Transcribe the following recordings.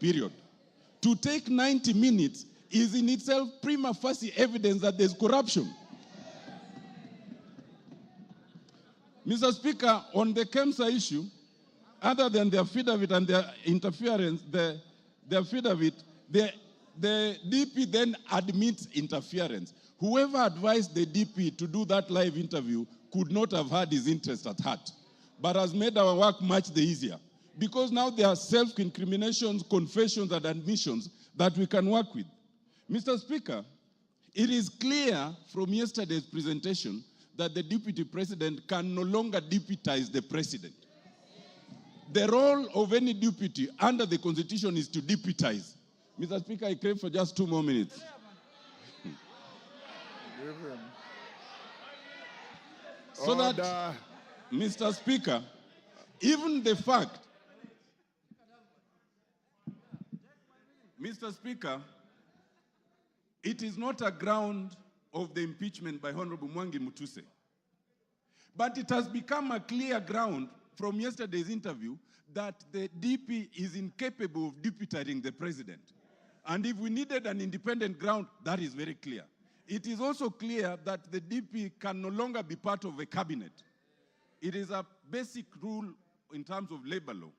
period. To take 90 minutes is in itself prima facie evidence that there's corruption. Mr. Speaker, on the KEMSA issue, other than their affidavit and their interference, the affidavit, the DP then admits interference. Whoever advised the DP to do that live interview could not have had his interest at heart, but has made our work much easier. Because now there are self-incriminations, confessions, and admissions that we can work with. Mr. Speaker, it is clear from yesterday's presentation that the deputy president can no longer deputize the president. The role of any deputy under the Constitution is to deputize. Mr. Speaker, I crave for just 2 more minutes. So that, Mr. Speaker, even the fact, Mr. Speaker, it is not a ground of the impeachment by Honorable Mwangi Mutuse. But it has become a clear ground from yesterday's interview that the DP is incapable of deputizing the president. And if we needed an independent ground, that is very clear. It is also clear that the DP can no longer be part of a cabinet. It is a basic rule in terms of labor law.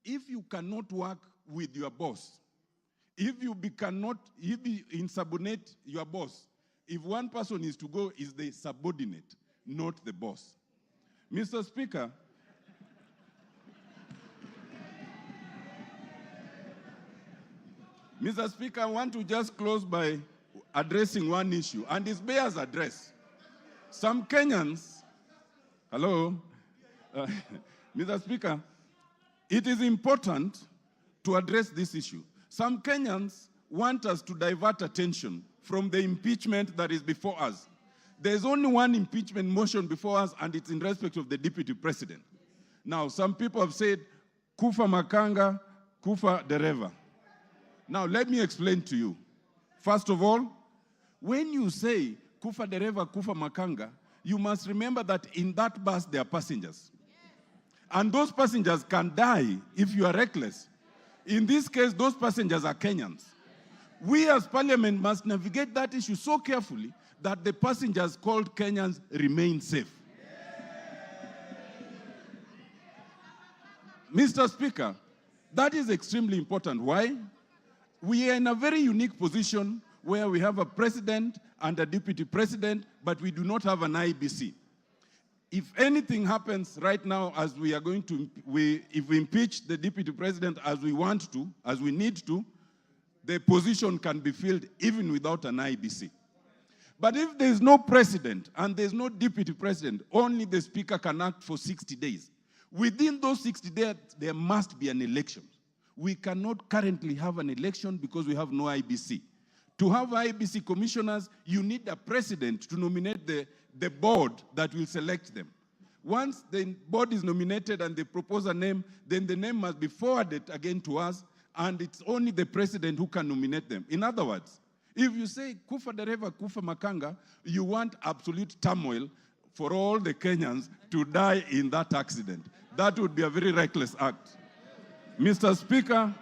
If you cannot work with your boss, if you insubordinate your boss, if one person is to go, is the subordinate, not the boss. Mr. Speaker, Mr. Speaker, I want to just close by addressing one issue, and it bears address. Some Kenyans, hello, Mr. Speaker, it is important to address this issue. Some Kenyans want us to divert attention from the impeachment that is before us. There's only one impeachment motion before us, and it's in respect of the deputy president. Now, some people have said, Kufa Makanga, Kufa Dereva. Now, let me explain to you. First of all, when you say Kufa Dereva, Kufa Makanga, you must remember that in that bus there are passengers. And those passengers can die if you are reckless. In this case, those passengers are Kenyans. We as parliament must navigate that issue so carefully that the passengers called Kenyans remain safe. Mr. Speaker, that is extremely important. Why? We are in a very unique position where we have a president and a deputy president, but we do not have an IBC. If anything happens right now, as we are going to, if we impeach the deputy president as we want to, as we need to, the position can be filled even without an IBC. But if there is no president and there is no deputy president, only the speaker can act for 60 days. Within those 60 days, there must be an election. We cannot currently have an election because we have no IBC. To have IBC commissioners, you need a president to nominate the board that will select them. Once the board is nominated and they propose a name, then the name must be forwarded again to us, and it's only the president who can nominate them. In other words, if you say Kufa Dereva, Kufa Makanga, you want absolute turmoil for all the Kenyans to die in that accident. That would be a very reckless act. Mr. Speaker,